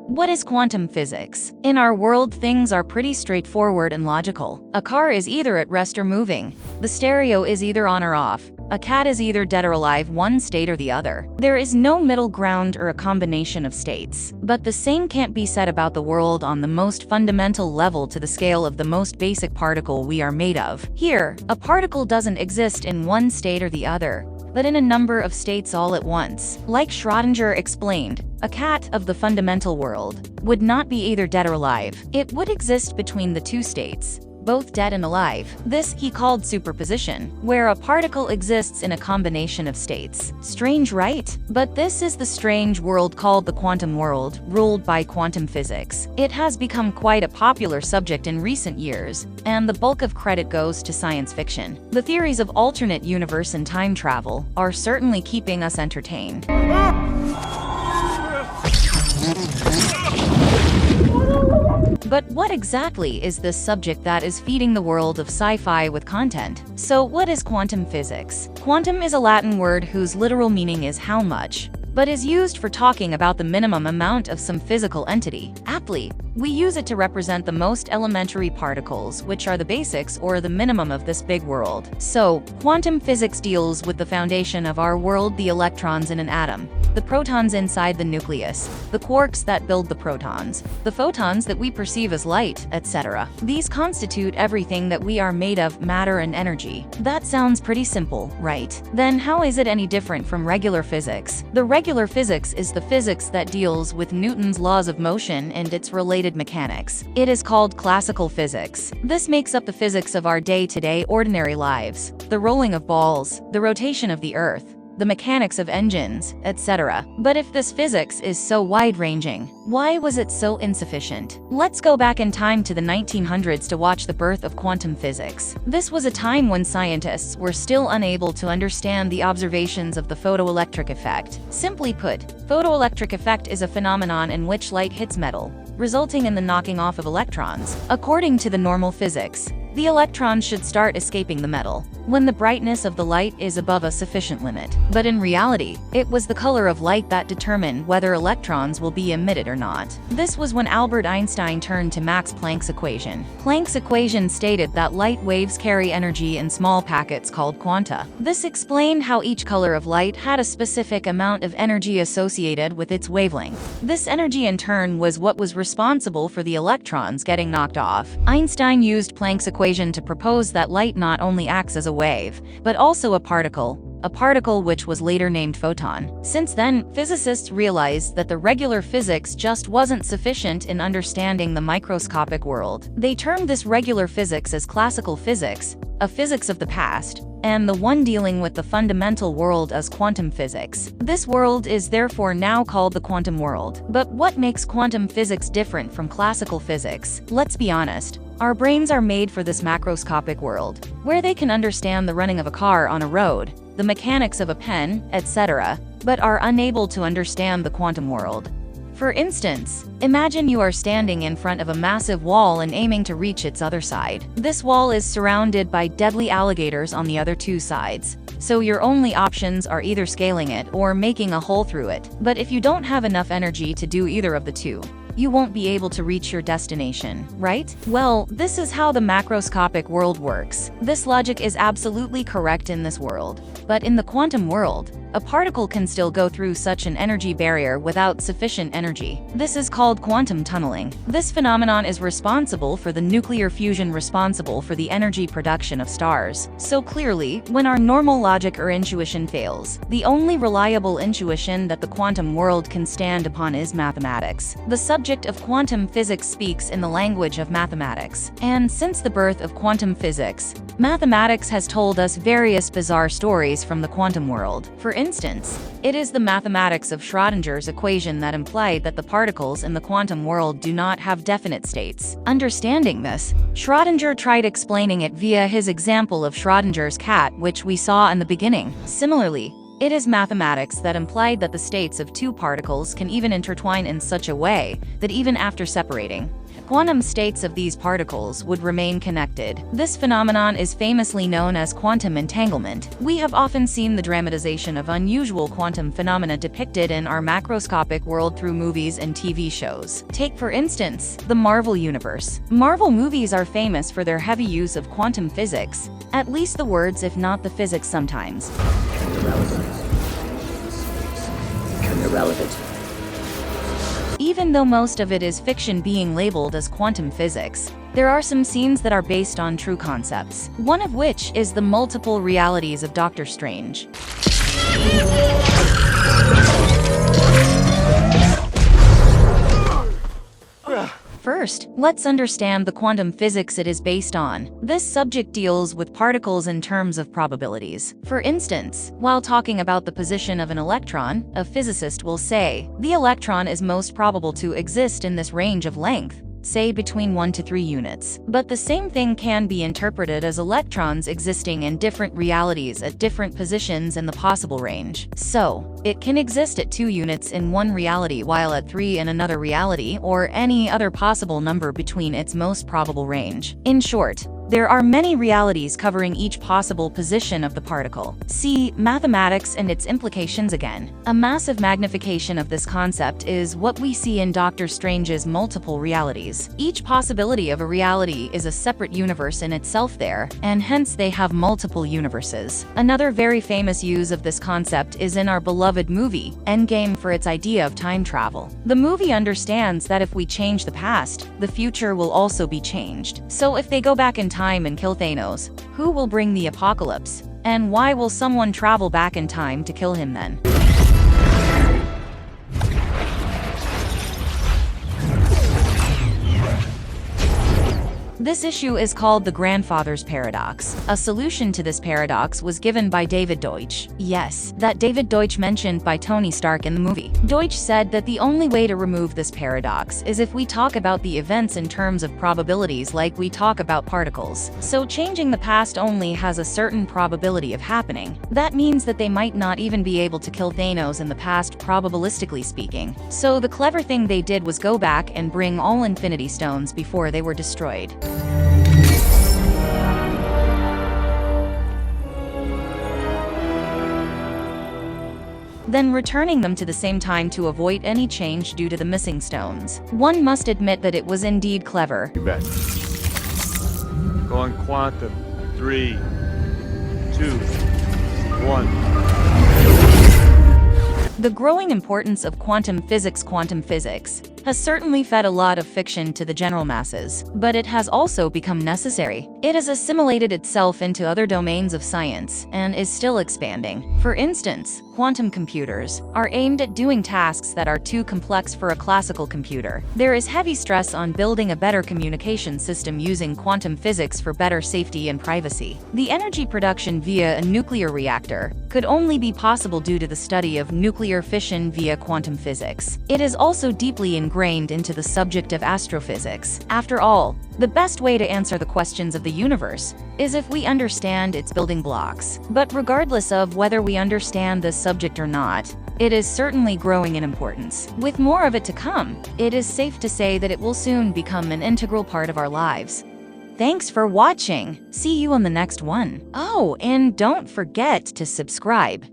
What is quantum physics? In our world, things are pretty straightforward and logical. A car is either at rest or moving. The stereo is either on or off. A cat is either dead or alive, one state or the other. There is no middle ground or a combination of states. But the same can't be said about the world on the most fundamental level, to the scale of the most basic particle we are made of. Here, a particle doesn't exist in one state or the other, but in a number of states all at once. Like Schrödinger explained, a cat of the fundamental world would not be either dead or alive. It would exist between the two states, both dead and alive. This he called superposition, where a particle exists in a combination of states. Strange, right? But this is the strange world called the quantum world, ruled by quantum physics. It has become quite a popular subject in recent years, and the bulk of credit goes to science fiction. The theories of alternate universe and time travel are certainly keeping us entertained. But what exactly is this subject that is feeding the world of sci-fi with content? So what is quantum physics? Quantum is a Latin word whose literal meaning is how much, but is used for talking about the minimum amount of some physical entity. Aptly, we use it to represent the most elementary particles, which are the basics or the minimum of this big world. So, quantum physics deals with the foundation of our world: the electrons in an atom, the protons inside the nucleus, the quarks that build the protons, the photons that we perceive as light, etc. These constitute everything that we are made of: matter and energy. That sounds pretty simple, right? Then how is it any different from regular physics? The regular physics is the physics that deals with Newton's laws of motion and its related mechanics. It is called classical physics. This makes up the physics of our day-to-day ordinary lives: the rolling of balls, the rotation of the earth, the mechanics of engines, etc. But if this physics is so wide-ranging, why was it so insufficient? Let's go back in time to the 1900s to watch the birth of quantum physics. This was a time when scientists were still unable to understand the observations of the photoelectric effect. Simply put, photoelectric effect is a phenomenon in which light hits metal, resulting in the knocking off of electrons. According to the normal physics, the electrons should start escaping the metal when the brightness of the light is above a sufficient limit. But in reality, it was the color of light that determined whether electrons will be emitted or not. This was when Albert Einstein turned to Max Planck's equation. Planck's equation stated that light waves carry energy in small packets called quanta. This explained how each color of light had a specific amount of energy associated with its wavelength. This energy in turn was what was responsible for the electrons getting knocked off. Einstein used Planck's equation to propose that light not only acts as a wave, but also a particle which was later named photon. Since then, physicists realized that the regular physics just wasn't sufficient in understanding the microscopic world. They termed this regular physics as classical physics, a physics of the past, and the one dealing with the fundamental world as quantum physics. This world is therefore now called the quantum world. But what makes quantum physics different from classical physics? Let's be honest. Our brains are made for this macroscopic world, where they can understand the running of a car on a road, the mechanics of a pen, etc., but are unable to understand the quantum world. For instance, imagine you are standing in front of a massive wall and aiming to reach its other side. This wall is surrounded by deadly alligators on the other two sides, so your only options are either scaling it or making a hole through it. But if you don't have enough energy to do either of the two, you won't be able to reach your destination, right? Well, this is how the macroscopic world works. This logic is absolutely correct in this world. But in the quantum world, a particle can still go through such an energy barrier without sufficient energy. This is called quantum tunneling. This phenomenon is responsible for the nuclear fusion responsible for the energy production of stars. So clearly, when our normal logic or intuition fails, the only reliable intuition that the quantum world can stand upon is mathematics. The subject of quantum physics speaks in the language of mathematics. And since the birth of quantum physics, mathematics has told us various bizarre stories from the quantum world. For instance, it is the mathematics of Schrödinger's equation that implied that the particles in the quantum world do not have definite states. Understanding this, Schrödinger tried explaining it via his example of Schrödinger's cat, which we saw in the beginning. Similarly, it is mathematics that implied that the states of two particles can even intertwine in such a way that even after separating, quantum states of these particles would remain connected. This phenomenon is famously known as quantum entanglement. We have often seen the dramatization of unusual quantum phenomena depicted in our macroscopic world through movies and TV shows. Take, for instance, the Marvel Universe. Marvel movies are famous for their heavy use of quantum physics, at least the words if not the physics sometimes. Irrelevant. Even though most of it is fiction being labeled as quantum physics, there are some scenes that are based on true concepts, one of which is the multiple realities of Doctor Strange. First, let's understand the quantum physics it is based on. This subject deals with particles in terms of probabilities. For instance, while talking about the position of an electron, a physicist will say, the electron is most probable to exist in this range of length, say between 1 to 3 units. But the same thing can be interpreted as electrons existing in different realities at different positions in the possible range. So, it can exist at 2 units in one reality while at 3 in another reality, or any other possible number between its most probable range. In short, there are many realities covering each possible position of the particle. See mathematics and its implications again. A massive magnification of this concept is what we see in Doctor Strange's multiple realities. Each possibility of a reality is a separate universe in itself there, and hence they have multiple universes. Another very famous use of this concept is in our beloved movie, Endgame, for its idea of time travel. The movie understands that if we change the past, the future will also be changed. So if they go back in time and kill Thanos, who will bring the apocalypse? And why will someone travel back in time to kill him then? This issue is called the grandfather's paradox. A solution to this paradox was given by David Deutsch. Yes, that David Deutsch mentioned by Tony Stark in the movie. Deutsch said that the only way to remove this paradox is if we talk about the events in terms of probabilities like we talk about particles. So changing the past only has a certain probability of happening. That means that they might not even be able to kill Thanos in the past, probabilistically speaking. So the clever thing they did was go back and bring all Infinity Stones before they were destroyed. Then returning them to the same time to avoid any change due to the missing stones. One must admit that it was indeed clever. You bet. Going quantum. 3, 2, 1. The growing importance of quantum physics has certainly fed a lot of fiction to the general masses, but it has also become necessary. It has assimilated itself into other domains of science and is still expanding. For instance, quantum computers are aimed at doing tasks that are too complex for a classical computer. There is heavy stress on building a better communication system using quantum physics for better safety and privacy. The energy production via a nuclear reactor could only be possible due to the study of nuclear fission via quantum physics. It is also deeply ingrained into the subject of astrophysics. After all, the best way to answer the questions of the universe is if we understand its building blocks. But regardless of whether we understand this subject or not, it is certainly growing in importance. With more of it to come, it is safe to say that it will soon become an integral part of our lives. Thanks for watching. See you on the next one. Oh, and don't forget to subscribe.